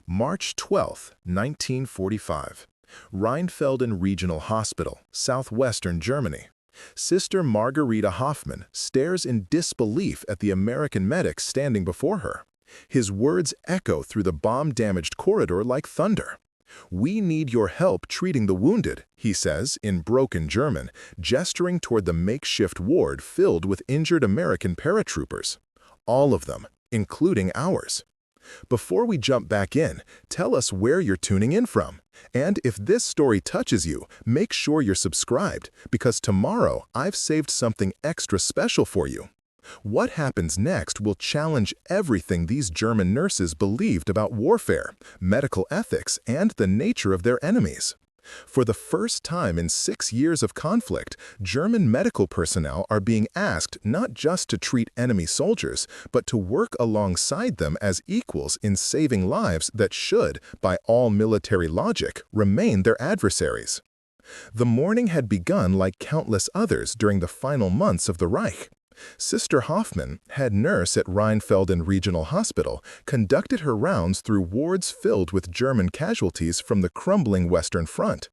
March 12, 1945. Rheinfelden Regional Hospital, southwestern Germany. Sister Margarete Hoffmann stares in disbelief at the American medic standing before her. His words echo through the bomb-damaged corridor like thunder. "We need your help treating the wounded," he says in broken German, gesturing toward the makeshift ward filled with injured American paratroopers. All of them, including ours. Before we jump back in, tell us where you're tuning in from. And if this story touches you, make sure you're subscribed, because tomorrow I've saved something extra special for you. What happens next will challenge everything these German nurses believed about warfare, medical ethics, and the nature of their enemies. For the first time in 6 years of conflict, German medical personnel are being asked not just to treat enemy soldiers, but to work alongside them as equals in saving lives that should, by all military logic, remain their adversaries. The morning had begun like countless others during the final months of the Reich. Sister Hoffmann, head nurse at Rheinfelden Regional Hospital, conducted her rounds through wards filled with German casualties from the crumbling Western Front.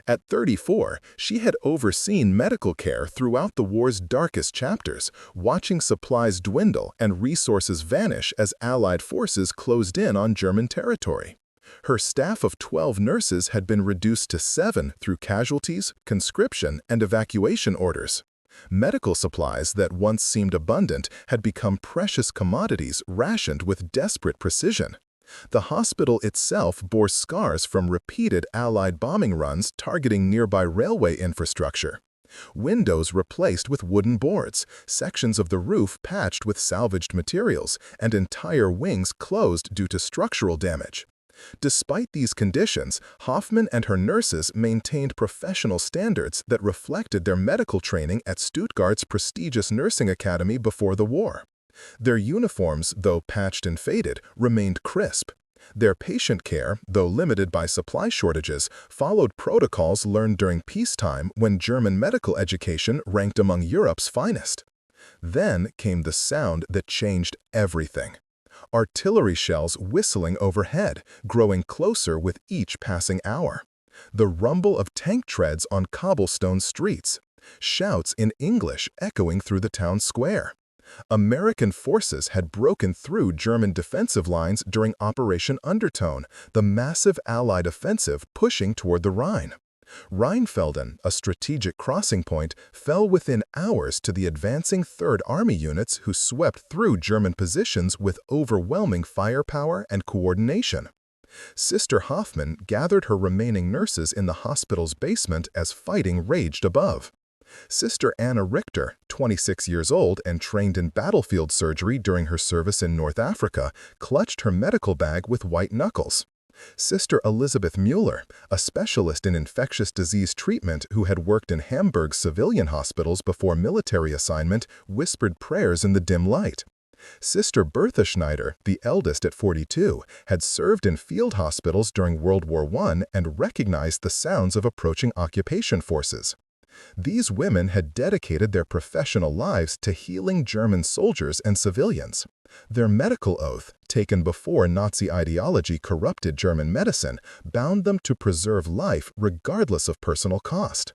At 34, she had overseen medical care throughout the war's darkest chapters, watching supplies dwindle and resources vanish as Allied forces closed in on German territory. Her staff of 12 nurses had been reduced to 7 through casualties, conscription, and evacuation orders. Medical supplies that once seemed abundant had become precious commodities rationed with desperate precision. The hospital itself bore scars from repeated Allied bombing runs targeting nearby railway infrastructure. Windows replaced with wooden boards, sections of the roof patched with salvaged materials, and entire wings closed due to structural damage. Despite these conditions, Hoffmann and her nurses maintained professional standards that reflected their medical training at Stuttgart's prestigious nursing academy before the war. Their uniforms, though patched and faded, remained crisp. Their patient care, though limited by supply shortages, followed protocols learned during peacetime when German medical education ranked among Europe's finest. Then came the sound that changed everything. Artillery shells whistling overhead, growing closer with each passing hour. The rumble of tank treads on cobblestone streets. Shouts in English echoing through the town square. American forces had broken through German defensive lines during Operation Undertone, the massive Allied offensive pushing toward the Rhine. Rheinfelden, a strategic crossing point, fell within hours to the advancing Third Army units who swept through German positions with overwhelming firepower and coordination. Sister Hoffmann gathered her remaining nurses in the hospital's basement as fighting raged above. Sister Anna Richter, 26 years old and trained in battlefield surgery during her service in North Africa, clutched her medical bag with white knuckles. Sister Elizabeth Mueller, a specialist in infectious disease treatment who had worked in Hamburg's civilian hospitals before military assignment, whispered prayers in the dim light. Sister Bertha Schneider, the eldest at 42, had served in field hospitals during World War I and recognized the sounds of approaching occupation forces. These women had dedicated their professional lives to healing German soldiers and civilians. Their medical oath, taken before Nazi ideology corrupted German medicine, bound them to preserve life regardless of personal cost.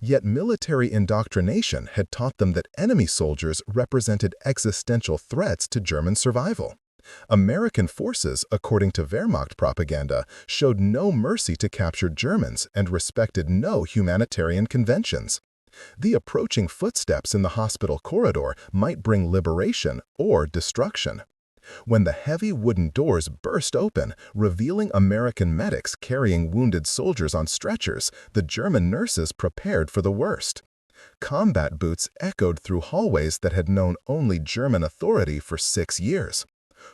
Yet military indoctrination had taught them that enemy soldiers represented existential threats to German survival. American forces, according to Wehrmacht propaganda, showed no mercy to captured Germans and respected no humanitarian conventions. The approaching footsteps in the hospital corridor might bring liberation or destruction. When the heavy wooden doors burst open, revealing American medics carrying wounded soldiers on stretchers, the German nurses prepared for the worst. Combat boots echoed through hallways that had known only German authority for 6 years.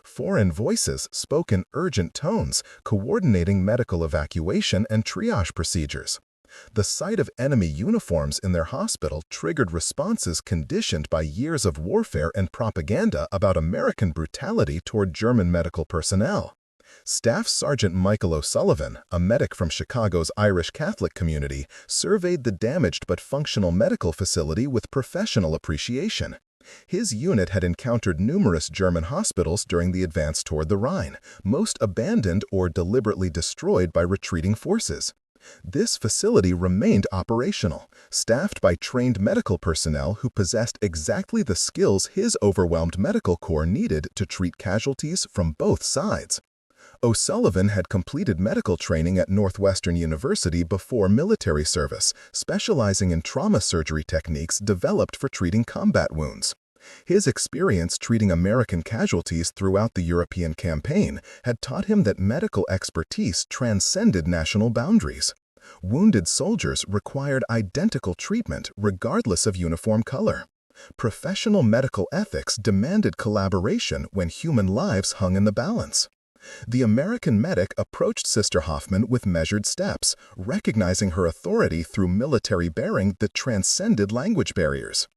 Foreign voices spoke in urgent tones, coordinating medical evacuation and triage procedures. The sight of enemy uniforms in their hospital triggered responses conditioned by years of warfare and propaganda about American brutality toward German medical personnel. Staff Sergeant Michael O'Sullivan, a medic from Chicago's Irish Catholic community, surveyed the damaged but functional medical facility with professional appreciation. His unit had encountered numerous German hospitals during the advance toward the Rhine, most abandoned or deliberately destroyed by retreating forces. This facility remained operational, staffed by trained medical personnel who possessed exactly the skills his overwhelmed medical corps needed to treat casualties from both sides. O'Sullivan had completed medical training at Northwestern University before military service, specializing in trauma surgery techniques developed for treating combat wounds. His experience treating American casualties throughout the European campaign had taught him that medical expertise transcended national boundaries. Wounded soldiers required identical treatment regardless of uniform color. Professional medical ethics demanded collaboration when human lives hung in the balance. The American medic approached Sister Hoffmann with measured steps, recognizing her authority through military bearing that transcended language barriers.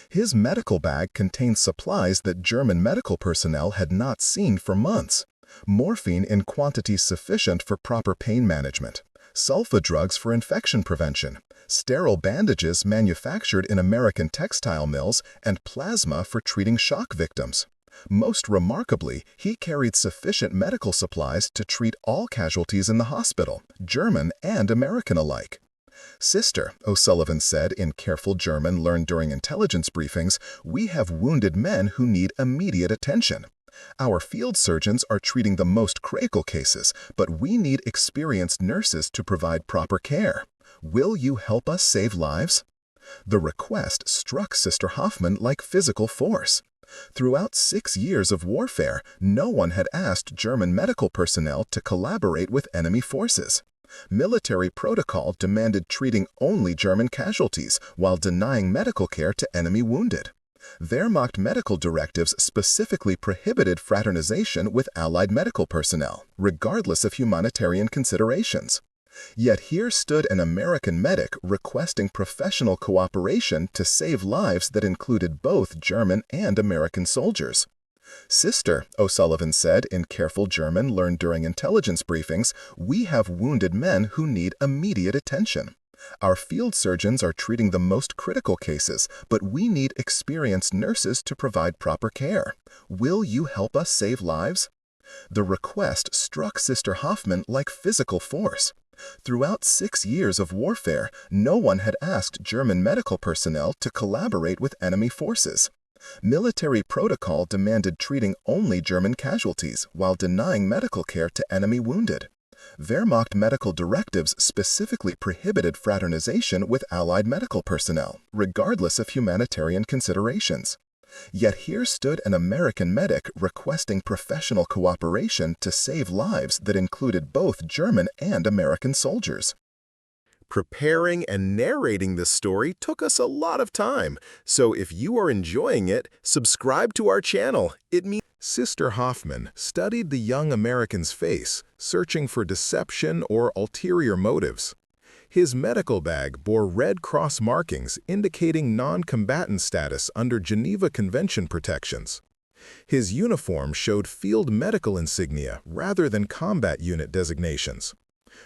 His medical bag contained supplies that German medical personnel had not seen for months: morphine in quantities sufficient for proper pain management, sulfa drugs for infection prevention, sterile bandages manufactured in American textile mills, and plasma for treating shock victims. Most remarkably, he carried sufficient medical supplies to treat all casualties in the hospital, German and American alike. "Sister," O'Sullivan said in careful German learned during intelligence briefings, "we have wounded men who need immediate attention. Our field surgeons are treating the most critical cases, but we need experienced nurses to provide proper care. Will you help us save lives?" The request struck Sister Hoffmann like physical force. Throughout 6 years of warfare, no one had asked German medical personnel to collaborate with enemy forces. Military protocol demanded treating only German casualties while denying medical care to enemy wounded. Wehrmacht medical directives specifically prohibited fraternization with Allied medical personnel, regardless of humanitarian considerations. Yet here stood an American medic requesting professional cooperation to save lives that included both German and American soldiers. "Sister," O'Sullivan said in careful German learned during intelligence briefings, "we have wounded men who need immediate attention. Our field surgeons are treating the most critical cases, but we need experienced nurses to provide proper care. Will you help us save lives?" The request struck Sister Hoffmann like physical force. Throughout 6 years of warfare, no one had asked German medical personnel to collaborate with enemy forces. Military protocol demanded treating only German casualties while denying medical care to enemy wounded. Wehrmacht medical directives specifically prohibited fraternization with Allied medical personnel, regardless of humanitarian considerations. Yet here stood an American medic requesting professional cooperation to save lives that included both German and American soldiers. Preparing and narrating this story took us a lot of time, so if you are enjoying it, subscribe to our channel. It means Sister Hoffmann studied the young American's face, searching for deception or ulterior motives. His medical bag bore Red Cross markings indicating non-combatant status under Geneva Convention protections. His uniform showed field medical insignia rather than combat unit designations.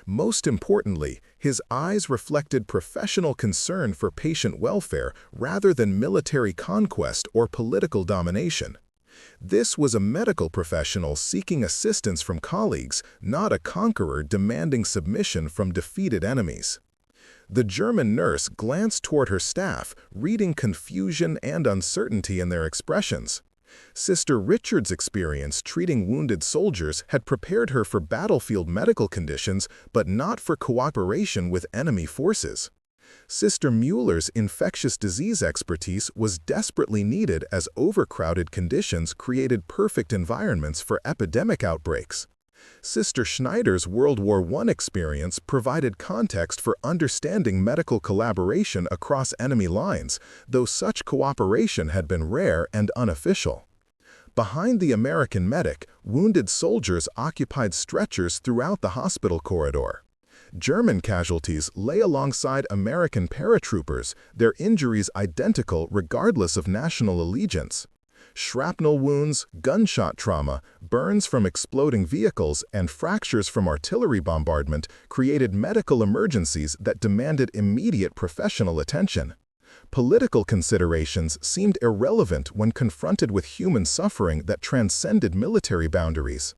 Most importantly, his eyes reflected professional concern for patient welfare rather than military conquest or political domination. This was a medical professional seeking assistance from colleagues, not a conqueror demanding submission from defeated enemies. The German nurse glanced toward her staff, reading confusion and uncertainty in their expressions. Sister Richard's experience treating wounded soldiers had prepared her for battlefield medical conditions, but not for cooperation with enemy forces. Sister Mueller's infectious disease expertise was desperately needed as overcrowded conditions created perfect environments for epidemic outbreaks. Sister Schneider's World War I experience provided context for understanding medical collaboration across enemy lines, though such cooperation had been rare and unofficial. Behind the American medic, wounded soldiers occupied stretchers throughout the hospital corridor. German casualties lay alongside American paratroopers, their injuries identical regardless of national allegiance. Shrapnel wounds, gunshot trauma, burns from exploding vehicles, and fractures from artillery bombardment created medical emergencies that demanded immediate professional attention. Political considerations seemed irrelevant when confronted with human suffering that transcended military boundaries.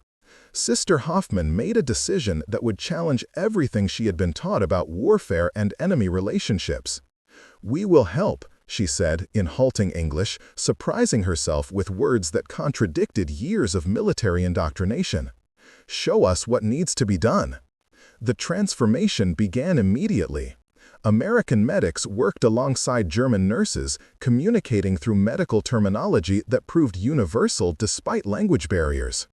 Sister Hoffmann made a decision that would challenge everything she had been taught about warfare and enemy relationships. "We will help," she said in halting English, surprising herself with words that contradicted years of military indoctrination. "Show us what needs to be done." The transformation began immediately. American medics worked alongside German nurses, communicating through medical terminology that proved universal despite language barriers.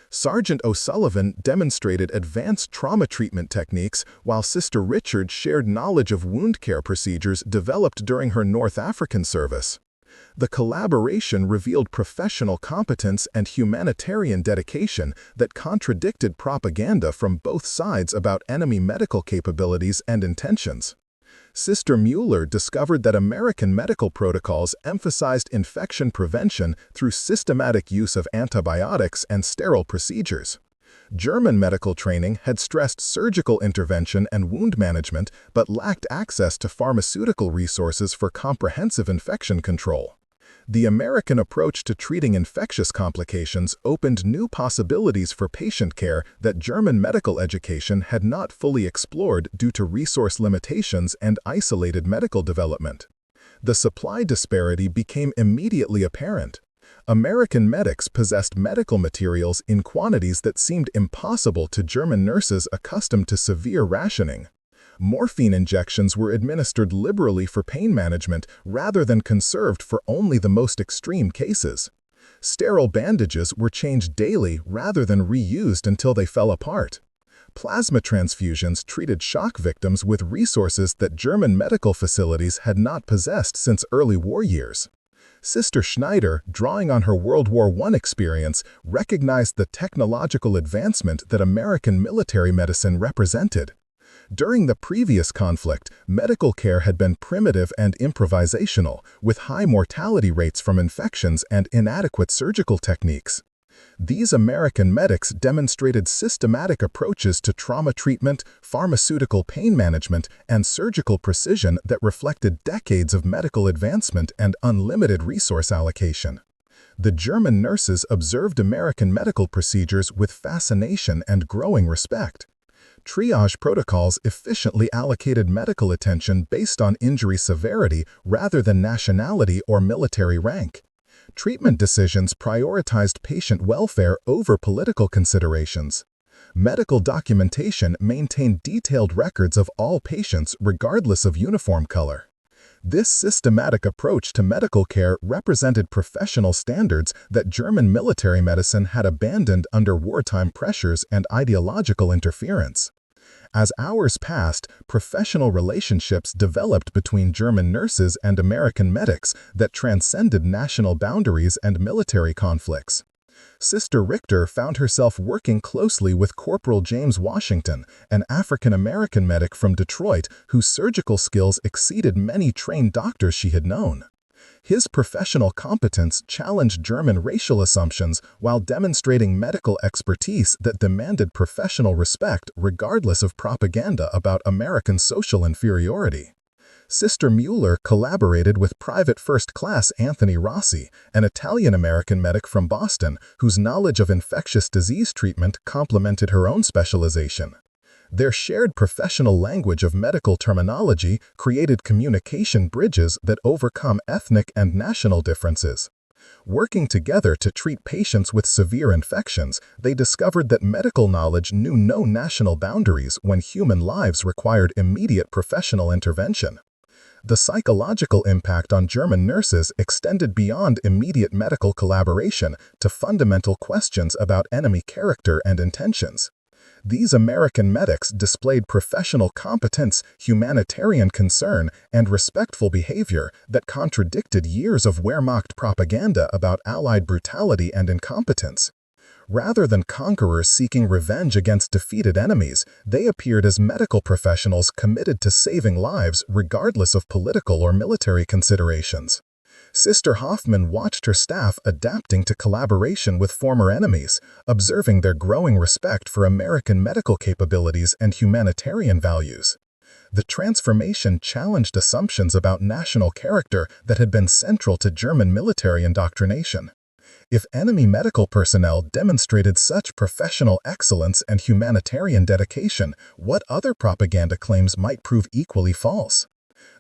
Sergeant O'Sullivan demonstrated advanced trauma treatment techniques, while Sister Richard shared knowledge of wound care procedures developed during her North African service. The collaboration revealed professional competence and humanitarian dedication that contradicted propaganda from both sides about enemy medical capabilities and intentions. Sister Mueller discovered that American medical protocols emphasized infection prevention through systematic use of antibiotics and sterile procedures. German medical training had stressed surgical intervention and wound management but lacked access to pharmaceutical resources for comprehensive infection control. The American approach to treating infectious complications opened new possibilities for patient care that German medical education had not fully explored due to resource limitations and isolated medical development. The supply disparity became immediately apparent. American medics possessed medical materials in quantities that seemed impossible to German nurses accustomed to severe rationing. Morphine injections were administered liberally for pain management rather than conserved for only the most extreme cases. Sterile bandages were changed daily rather than reused until they fell apart. Plasma transfusions treated shock victims with resources that German medical facilities had not possessed since early war years. Sister Schneider, drawing on her World War I experience, recognized the technological advancement that American military medicine represented. During the previous conflict, medical care had been primitive and improvisational, with high mortality rates from infections and inadequate surgical techniques. These American medics demonstrated systematic approaches to trauma treatment, pharmaceutical pain management, and surgical precision that reflected decades of medical advancement and unlimited resource allocation. The German nurses observed American medical procedures with fascination and growing respect. Triage protocols efficiently allocated medical attention based on injury severity rather than nationality or military rank. Treatment decisions prioritized patient welfare over political considerations. Medical documentation maintained detailed records of all patients regardless of uniform color. This systematic approach to medical care represented professional standards that German military medicine had abandoned under wartime pressures and ideological interference. As hours passed, professional relationships developed between German nurses and American medics that transcended national boundaries and military conflicts. Sister Richter found herself working closely with Corporal James Washington, an African-American medic from Detroit whose surgical skills exceeded many trained doctors she had known. His professional competence challenged German racial assumptions while demonstrating medical expertise that demanded professional respect regardless of propaganda about American social inferiority. Sister Mueller collaborated with Private First Class Anthony Rossi, an Italian-American medic from Boston whose knowledge of infectious disease treatment complemented her own specialization. Their shared professional language of medical terminology created communication bridges that overcome ethnic and national differences. Working together to treat patients with severe infections, they discovered that medical knowledge knew no national boundaries when human lives required immediate professional intervention. The psychological impact on German nurses extended beyond immediate medical collaboration to fundamental questions about enemy character and intentions. These American medics displayed professional competence, humanitarian concern, and respectful behavior that contradicted years of Wehrmacht propaganda about Allied brutality and incompetence. Rather than conquerors seeking revenge against defeated enemies, they appeared as medical professionals committed to saving lives regardless of political or military considerations. Sister Hoffmann watched her staff adapting to collaboration with former enemies, observing their growing respect for American medical capabilities and humanitarian values. The transformation challenged assumptions about national character that had been central to German military indoctrination. If enemy medical personnel demonstrated such professional excellence and humanitarian dedication, what other propaganda claims might prove equally false?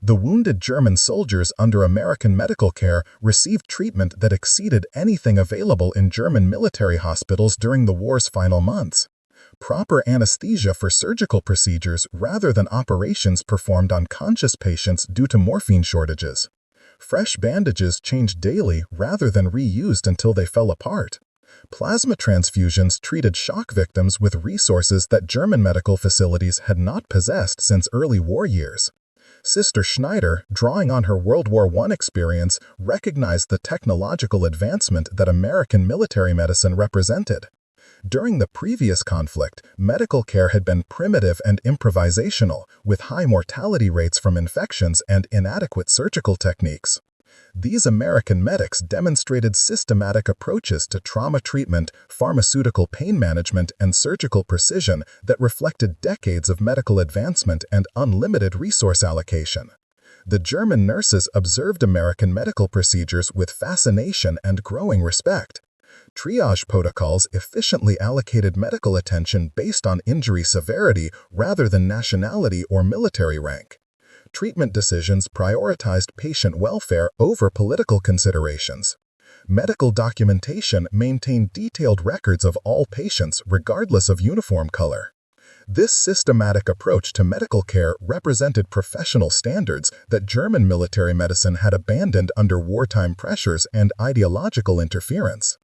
The wounded German soldiers under American medical care received treatment that exceeded anything available in German military hospitals during the war's final months. Proper anesthesia for surgical procedures rather than operations performed on conscious patients due to morphine shortages. Fresh bandages changed daily rather than reused until they fell apart. Plasma transfusions treated shock victims with resources that German medical facilities had not possessed since early war years. Sister Schneider, drawing on her World War I experience, recognized the technological advancement that American military medicine represented. During the previous conflict, medical care had been primitive and improvisational, with high mortality rates from infections and inadequate surgical techniques. These American medics demonstrated systematic approaches to trauma treatment, pharmaceutical pain management, and surgical precision that reflected decades of medical advancement and unlimited resource allocation. The German nurses observed American medical procedures with fascination and growing respect. Triage protocols efficiently allocated medical attention based on injury severity rather than nationality or military rank. Treatment decisions prioritized patient welfare over political considerations. Medical documentation maintained detailed records of all patients regardless of uniform color. This systematic approach to medical care represented professional standards that German military medicine had abandoned under wartime pressures and ideological interference.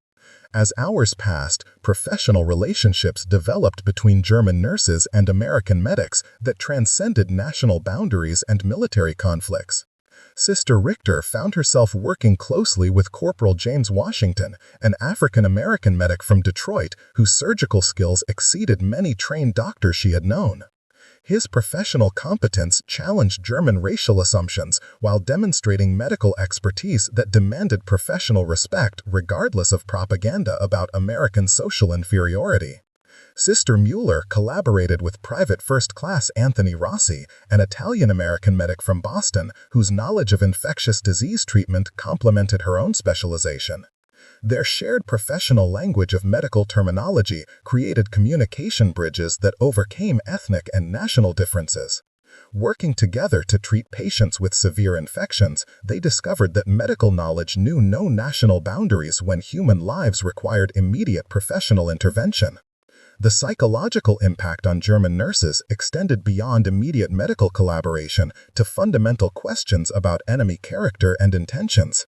As hours passed, professional relationships developed between German nurses and American medics that transcended national boundaries and military conflicts. Sister Richter found herself working closely with Corporal James Washington, an African-American medic from Detroit whose surgical skills exceeded many trained doctors she had known. His professional competence challenged German racial assumptions while demonstrating medical expertise that demanded professional respect regardless of propaganda about American social inferiority. Sister Mueller collaborated with Private First Class Anthony Rossi, an Italian-American medic from Boston whose knowledge of infectious disease treatment complemented her own specialization. Their shared professional language of medical terminology created communication bridges that overcame ethnic and national differences. Working together to treat patients with severe infections, they discovered that medical knowledge knew no national boundaries when human lives required immediate professional intervention. The psychological impact on German nurses extended beyond immediate medical collaboration to fundamental questions about enemy character and intentions.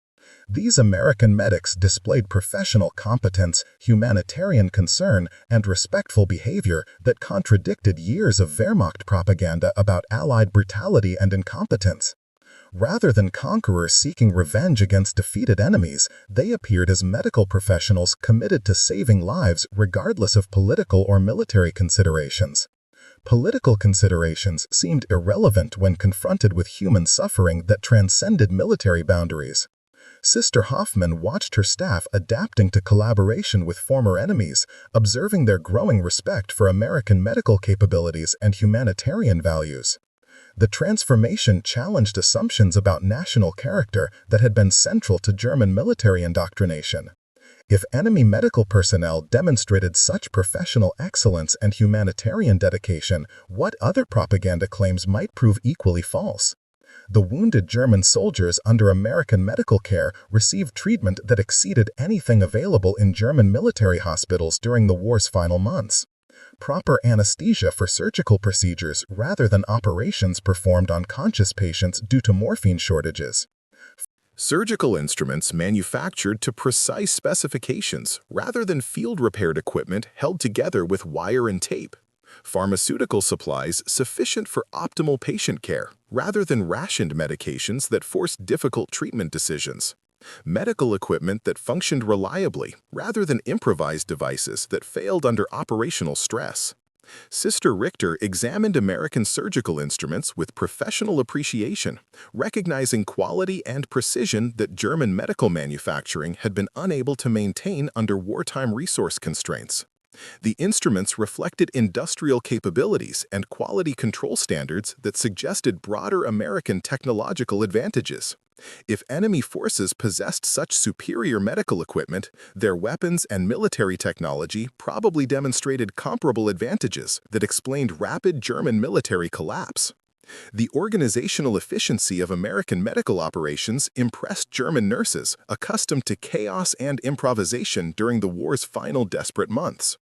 These American medics displayed professional competence, humanitarian concern, and respectful behavior that contradicted years of Wehrmacht propaganda about Allied brutality and incompetence. Rather than conquerors seeking revenge against defeated enemies, they appeared as medical professionals committed to saving lives regardless of political or military considerations. Political considerations seemed irrelevant when confronted with human suffering that transcended military boundaries. Sister Hoffmann watched her staff adapting to collaboration with former enemies, observing their growing respect for American medical capabilities and humanitarian values. The transformation challenged assumptions about national character that had been central to German military indoctrination. If enemy medical personnel demonstrated such professional excellence and humanitarian dedication, what other propaganda claims might prove equally false? The wounded German soldiers under American medical care received treatment that exceeded anything available in German military hospitals during the war's final months. Proper anesthesia for surgical procedures rather than operations performed on conscious patients due to morphine shortages. Surgical instruments manufactured to precise specifications rather than field-repaired equipment held together with wire and tape. Pharmaceutical supplies sufficient for optimal patient care rather than rationed medications that forced difficult treatment decisions. Medical equipment that functioned reliably rather than improvised devices that failed under operational stress. Sister Richter examined American surgical instruments with professional appreciation, recognizing quality and precision that German medical manufacturing had been unable to maintain under wartime resource constraints. The instruments reflected industrial capabilities and quality control standards that suggested broader American technological advantages. If enemy forces possessed such superior medical equipment, their weapons and military technology probably demonstrated comparable advantages that explained rapid German military collapse. The organizational efficiency of American medical operations impressed German nurses accustomed to chaos and improvisation during the war's final desperate months.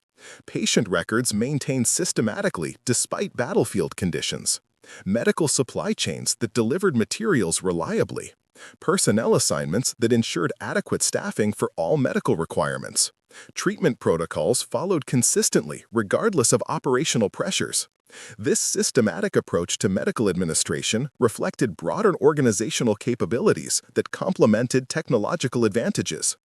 Patient records maintained systematically despite battlefield conditions. Medical supply chains that delivered materials reliably. Personnel assignments that ensured adequate staffing for all medical requirements. Treatment protocols followed consistently regardless of operational pressures. This systematic approach to medical administration reflected broader organizational capabilities that complemented technological advantages.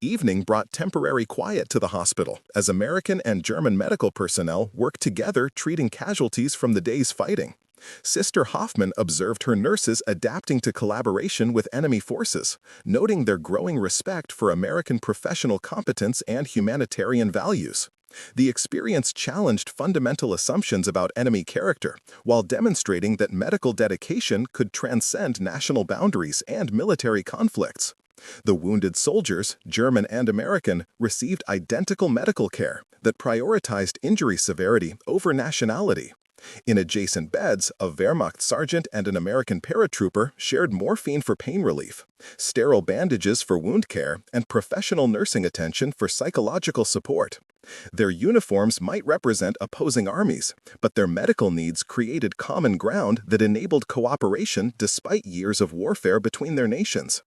Evening brought temporary quiet to the hospital as American and German medical personnel worked together treating casualties from the day's fighting. Sister Hoffmann observed her nurses adapting to collaboration with enemy forces, noting their growing respect for American professional competence and humanitarian values. The experience challenged fundamental assumptions about enemy character, while demonstrating that medical dedication could transcend national boundaries and military conflicts. The wounded soldiers, German and American, received identical medical care that prioritized injury severity over nationality. In adjacent beds, a Wehrmacht sergeant and an American paratrooper shared morphine for pain relief, sterile bandages for wound care, and professional nursing attention for psychological support. Their uniforms might represent opposing armies, but their medical needs created common ground that enabled cooperation despite years of warfare between their nations.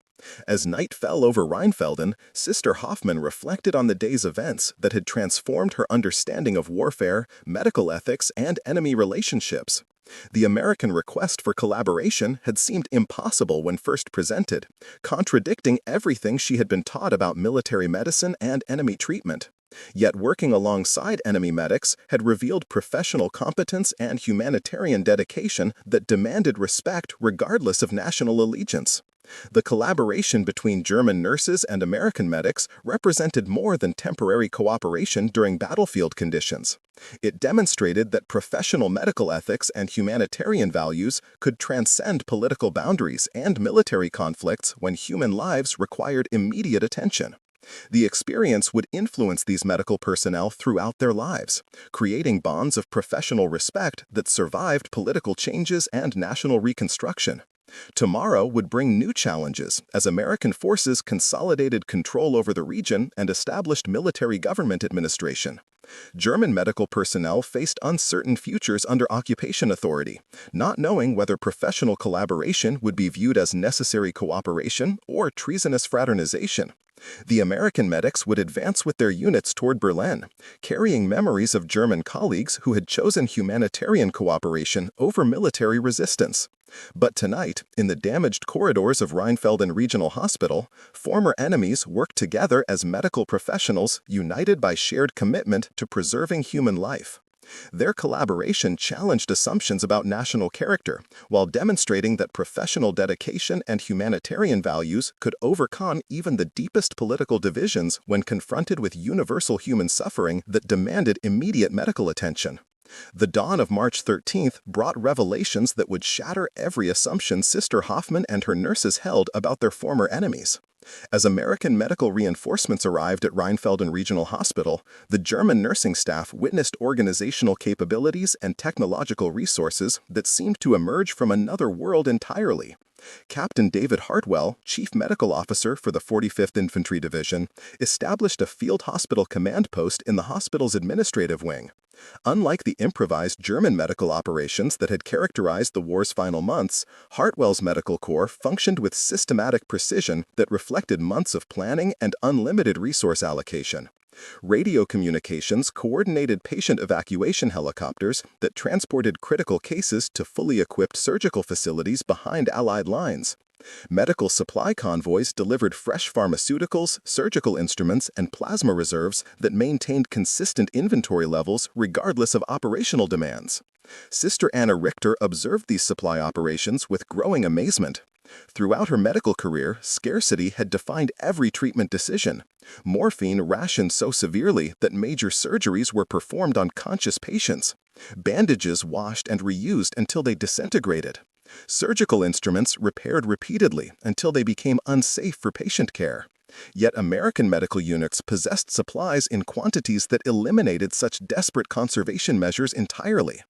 As night fell over Rheinfelden, Sister Hoffmann reflected on the day's events that had transformed her understanding of warfare, medical ethics, and enemy relationships. The American request for collaboration had seemed impossible when first presented, contradicting everything she had been taught about military medicine and enemy treatment. Yet working alongside enemy medics had revealed professional competence and humanitarian dedication that demanded respect regardless of national allegiance. The collaboration between German nurses and American medics represented more than temporary cooperation during battlefield conditions. It demonstrated that professional medical ethics and humanitarian values could transcend political boundaries and military conflicts when human lives required immediate attention. The experience would influence these medical personnel throughout their lives, creating bonds of professional respect that survived political changes and national reconstruction. Tomorrow would bring new challenges as American forces consolidated control over the region and established military government administration. German medical personnel faced uncertain futures under occupation authority, not knowing whether professional collaboration would be viewed as necessary cooperation or treasonous fraternization. The American medics would advance with their units toward Berlin, carrying memories of German colleagues who had chosen humanitarian cooperation over military resistance. But tonight, in the damaged corridors of Rheinfelden Regional Hospital, former enemies worked together as medical professionals united by shared commitment to preserving human life. Their collaboration challenged assumptions about national character, while demonstrating that professional dedication and humanitarian values could overcome even the deepest political divisions when confronted with universal human suffering that demanded immediate medical attention. The dawn of March 13th brought revelations that would shatter every assumption Sister Hoffmann and her nurses held about their former enemies. As American medical reinforcements arrived at Rheinfelden Regional Hospital, the German nursing staff witnessed organizational capabilities and technological resources that seemed to emerge from another world entirely. Captain David Hartwell, Chief Medical Officer for the 45th Infantry Division, established a field hospital command post in the hospital's administrative wing. Unlike the improvised German medical operations that had characterized the war's final months, Hartwell's medical corps functioned with systematic precision that reflected months of planning and unlimited resource allocation. Radio communications coordinated patient evacuation helicopters that transported critical cases to fully equipped surgical facilities behind Allied lines. Medical supply convoys delivered fresh pharmaceuticals, surgical instruments, and plasma reserves that maintained consistent inventory levels regardless of operational demands. Sister Anna Richter observed these supply operations with growing amazement. Throughout her medical career, scarcity had defined every treatment decision. Morphine rationed so severely that major surgeries were performed on conscious patients. Bandages washed and reused until they disintegrated. Surgical instruments repaired repeatedly until they became unsafe for patient care. Yet American medical units possessed supplies in quantities that eliminated such desperate conservation measures entirely.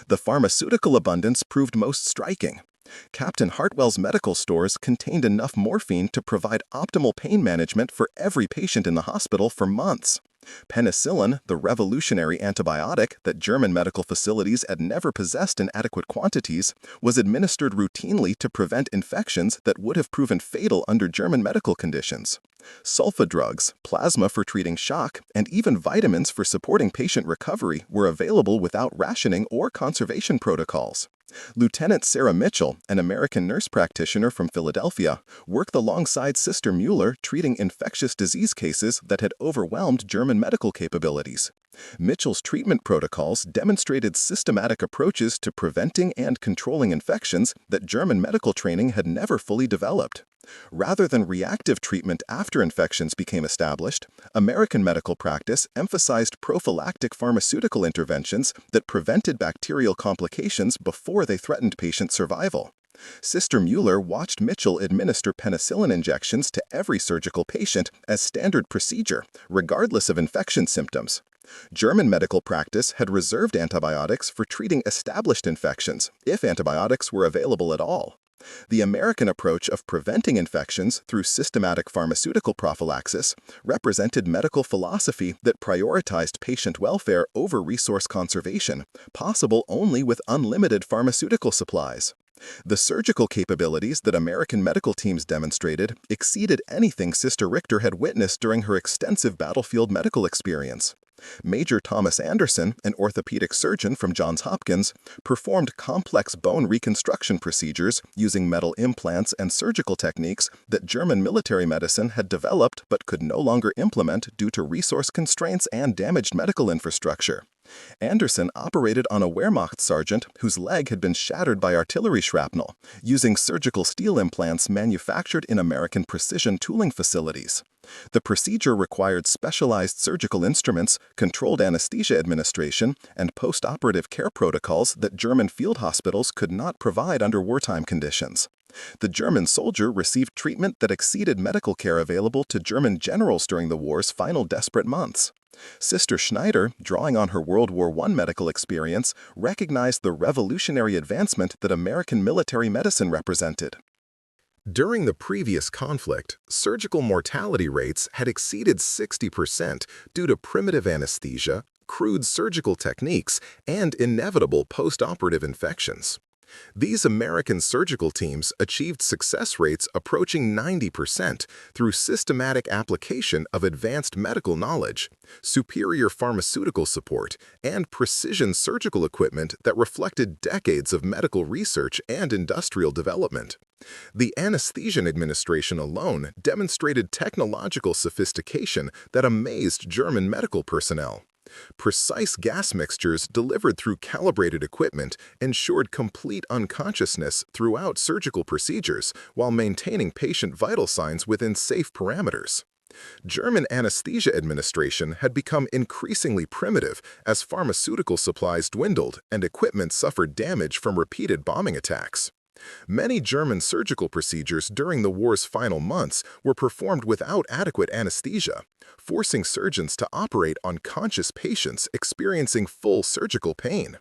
The pharmaceutical abundance proved most striking. Captain Hartwell's medical stores contained enough morphine to provide optimal pain management for every patient in the hospital for months. Penicillin, the revolutionary antibiotic that German medical facilities had never possessed in adequate quantities, was administered routinely to prevent infections that would have proven fatal under German medical conditions. Sulfa drugs, plasma for treating shock, and even vitamins for supporting patient recovery were available without rationing or conservation protocols. Lieutenant Sarah Mitchell, an American nurse practitioner from Philadelphia, worked alongside Sister Mueller treating infectious disease cases that had overwhelmed German medical capabilities. Mitchell's treatment protocols demonstrated systematic approaches to preventing and controlling infections that German medical training had never fully developed. Rather than reactive treatment after infections became established, American medical practice emphasized prophylactic pharmaceutical interventions that prevented bacterial complications before they threatened patient survival. Sister Mueller watched Mitchell administer penicillin injections to every surgical patient as standard procedure, regardless of infection symptoms. German medical practice had reserved antibiotics for treating established infections, if antibiotics were available at all. The American approach of preventing infections through systematic pharmaceutical prophylaxis represented medical philosophy that prioritized patient welfare over resource conservation, possible only with unlimited pharmaceutical supplies. The surgical capabilities that American medical teams demonstrated exceeded anything Sister Richter had witnessed during her extensive battlefield medical experience. Major Thomas Anderson, an orthopedic surgeon from Johns Hopkins, performed complex bone reconstruction procedures using metal implants and surgical techniques that German military medicine had developed but could no longer implement due to resource constraints and damaged medical infrastructure. Anderson operated on a Wehrmacht sergeant whose leg had been shattered by artillery shrapnel, using surgical steel implants manufactured in American precision tooling facilities. The procedure required specialized surgical instruments, controlled anesthesia administration, and post-operative care protocols that German field hospitals could not provide under wartime conditions. The German soldier received treatment that exceeded medical care available to German generals during the war's final desperate months. Sister Schneider, drawing on her World War I medical experience, recognized the revolutionary advancement that American military medicine represented. During the previous conflict, surgical mortality rates had exceeded 60% due to primitive anesthesia, crude surgical techniques, and inevitable post-operative infections. These American surgical teams achieved success rates approaching 90% through systematic application of advanced medical knowledge, superior pharmaceutical support, and precision surgical equipment that reflected decades of medical research and industrial development. The anesthesia administration alone demonstrated technological sophistication that amazed German medical personnel. Precise gas mixtures delivered through calibrated equipment ensured complete unconsciousness throughout surgical procedures while maintaining patient vital signs within safe parameters. German anesthesia administration had become increasingly primitive as pharmaceutical supplies dwindled and equipment suffered damage from repeated bombing attacks. Many German surgical procedures during the war's final months were performed without adequate anesthesia, forcing surgeons to operate on conscious patients experiencing full surgical pain.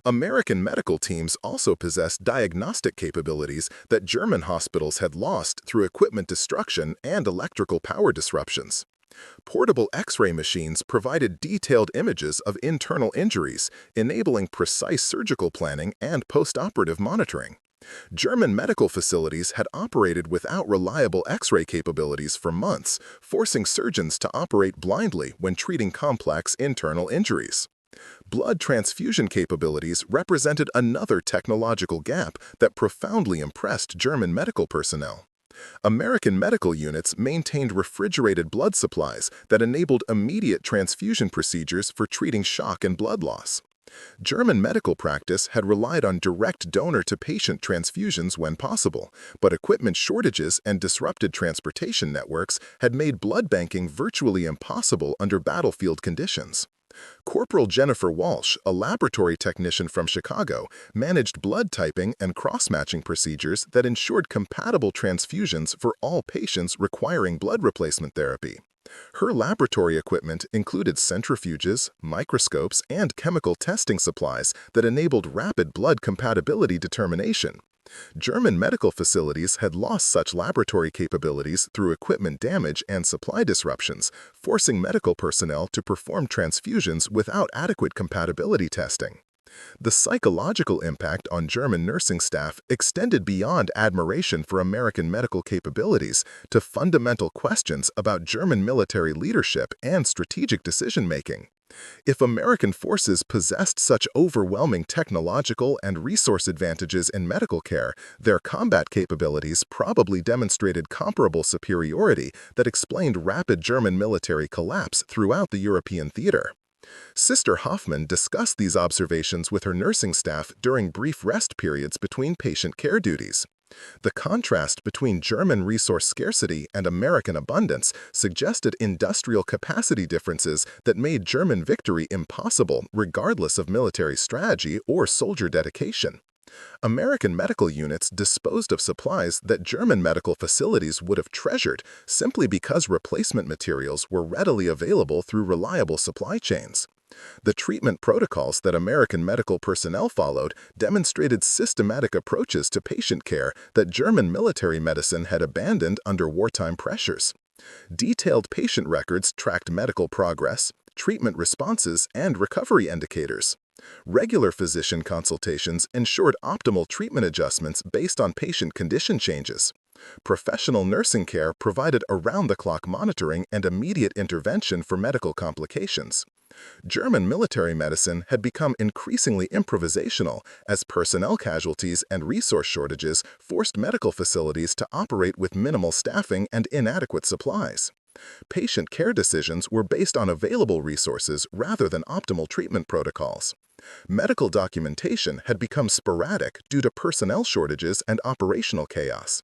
American medical teams also possessed diagnostic capabilities that German hospitals had lost through equipment destruction and electrical power disruptions. Portable X-ray machines provided detailed images of internal injuries, enabling precise surgical planning and post-operative monitoring. German medical facilities had operated without reliable X-ray capabilities for months, forcing surgeons to operate blindly when treating complex internal injuries. Blood transfusion capabilities represented another technological gap that profoundly impressed German medical personnel. American medical units maintained refrigerated blood supplies that enabled immediate transfusion procedures for treating shock and blood loss. German medical practice had relied on direct donor-to-patient transfusions when possible, but equipment shortages and disrupted transportation networks had made blood banking virtually impossible under battlefield conditions. Corporal Jennifer Walsh, a laboratory technician from Chicago, managed blood typing and cross-matching procedures that ensured compatible transfusions for all patients requiring blood replacement therapy. Her laboratory equipment included centrifuges, microscopes, and chemical testing supplies that enabled rapid blood compatibility determination. German medical facilities had lost such laboratory capabilities through equipment damage and supply disruptions, forcing medical personnel to perform transfusions without adequate compatibility testing. The psychological impact on German nursing staff extended beyond admiration for American medical capabilities to fundamental questions about German military leadership and strategic decision-making. If American forces possessed such overwhelming technological and resource advantages in medical care, their combat capabilities probably demonstrated comparable superiority that explained rapid German military collapse throughout the European theater. Sister Hoffmann discussed these observations with her nursing staff during brief rest periods between patient care duties. The contrast between German resource scarcity and American abundance suggested industrial capacity differences that made German victory impossible regardless of military strategy or soldier dedication. American medical units disposed of supplies that German medical facilities would have treasured simply because replacement materials were readily available through reliable supply chains. The treatment protocols that American medical personnel followed demonstrated systematic approaches to patient care that German military medicine had abandoned under wartime pressures. Detailed patient records tracked medical progress, treatment responses, and recovery indicators. Regular physician consultations ensured optimal treatment adjustments based on patient condition changes. Professional nursing care provided around-the-clock monitoring and immediate intervention for medical complications. German military medicine had become increasingly improvisational as personnel casualties and resource shortages forced medical facilities to operate with minimal staffing and inadequate supplies. Patient care decisions were based on available resources rather than optimal treatment protocols. Medical documentation had become sporadic due to personnel shortages and operational chaos.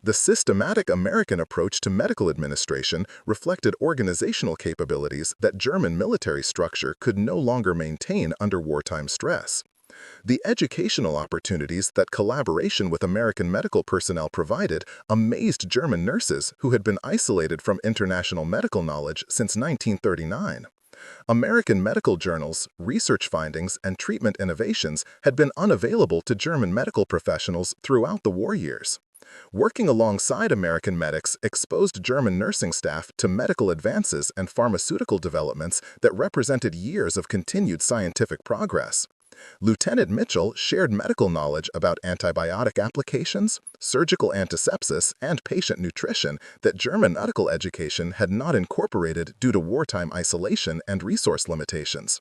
The systematic American approach to medical administration reflected organizational capabilities that German military structure could no longer maintain under wartime stress. The educational opportunities that collaboration with American medical personnel provided amazed German nurses who had been isolated from international medical knowledge since 1939. American medical journals, research findings, and treatment innovations had been unavailable to German medical professionals throughout the war years. Working alongside American medics exposed German nursing staff to medical advances and pharmaceutical developments that represented years of continued scientific progress. Lieutenant Mitchell shared medical knowledge about antibiotic applications, surgical antisepsis, and patient nutrition that German medical education had not incorporated due to wartime isolation and resource limitations.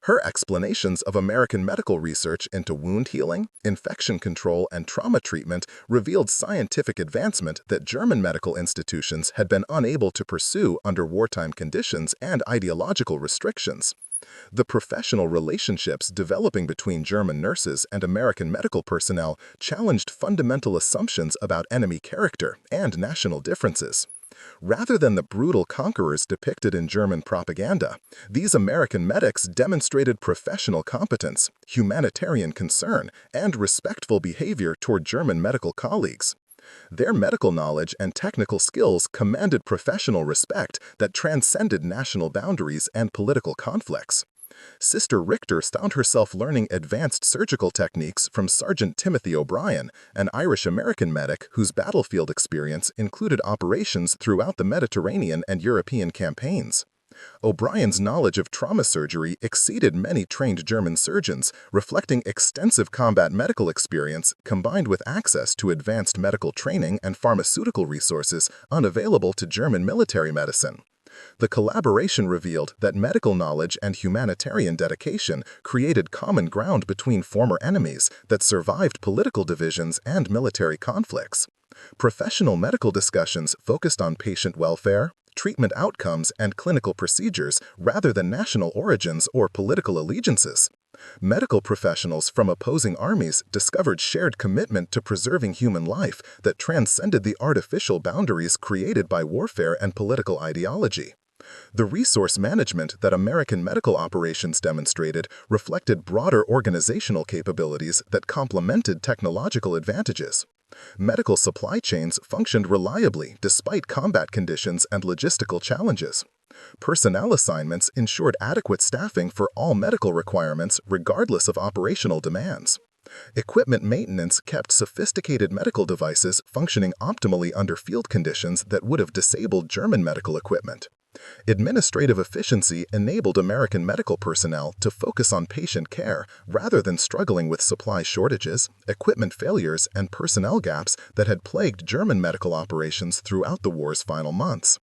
Her explanations of American medical research into wound healing, infection control, and trauma treatment revealed scientific advancement that German medical institutions had been unable to pursue under wartime conditions and ideological restrictions. The professional relationships developing between German nurses and American medical personnel challenged fundamental assumptions about enemy character and national differences. Rather than the brutal conquerors depicted in German propaganda, these American medics demonstrated professional competence, humanitarian concern, and respectful behavior toward German medical colleagues. Their medical knowledge and technical skills commanded professional respect that transcended national boundaries and political conflicts. Sister Richter found herself learning advanced surgical techniques from Sergeant Timothy O'Brien, an Irish-American medic whose battlefield experience included operations throughout the Mediterranean and European campaigns. O'Brien's knowledge of trauma surgery exceeded many trained German surgeons, reflecting extensive combat medical experience combined with access to advanced medical training and pharmaceutical resources unavailable to German military medicine. The collaboration revealed that medical knowledge and humanitarian dedication created common ground between former enemies that survived political divisions and military conflicts. Professional medical discussions focused on patient welfare, treatment outcomes, and clinical procedures rather than national origins or political allegiances. Medical professionals from opposing armies discovered shared commitment to preserving human life that transcended the artificial boundaries created by warfare and political ideology. The resource management that American medical operations demonstrated reflected broader organizational capabilities that complemented technological advantages. Medical supply chains functioned reliably despite combat conditions and logistical challenges. Personnel assignments ensured adequate staffing for all medical requirements regardless of operational demands. Equipment maintenance kept sophisticated medical devices functioning optimally under field conditions that would have disabled German medical equipment. Administrative efficiency enabled American medical personnel to focus on patient care rather than struggling with supply shortages, equipment failures, and personnel gaps that had plagued German medical operations throughout the war's final months.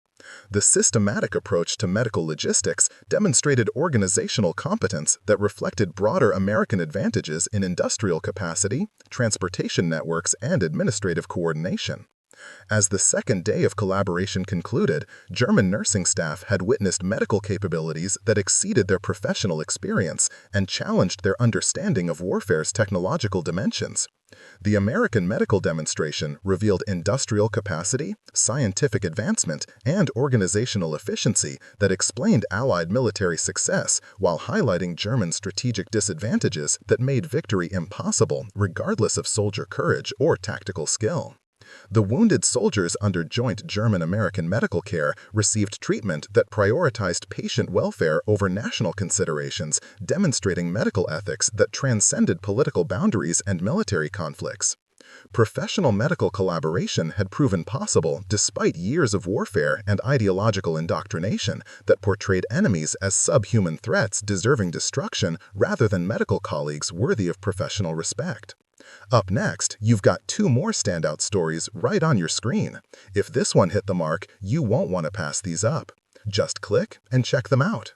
The systematic approach to medical logistics demonstrated organizational competence that reflected broader American advantages in industrial capacity, transportation networks, and administrative coordination. As the second day of collaboration concluded, German nursing staff had witnessed medical capabilities that exceeded their professional experience and challenged their understanding of warfare's technological dimensions. The American medical demonstration revealed industrial capacity, scientific advancement, and organizational efficiency that explained Allied military success while highlighting German strategic disadvantages that made victory impossible regardless of soldier courage or tactical skill. The wounded soldiers under joint German-American medical care received treatment that prioritized patient welfare over national considerations, demonstrating medical ethics that transcended political boundaries and military conflicts. Professional medical collaboration had proven possible despite years of warfare and ideological indoctrination that portrayed enemies as subhuman threats deserving destruction rather than medical colleagues worthy of professional respect. Up next, you've got two more standout stories right on your screen. If this one hit the mark, you won't want to pass these up. Just click and check them out.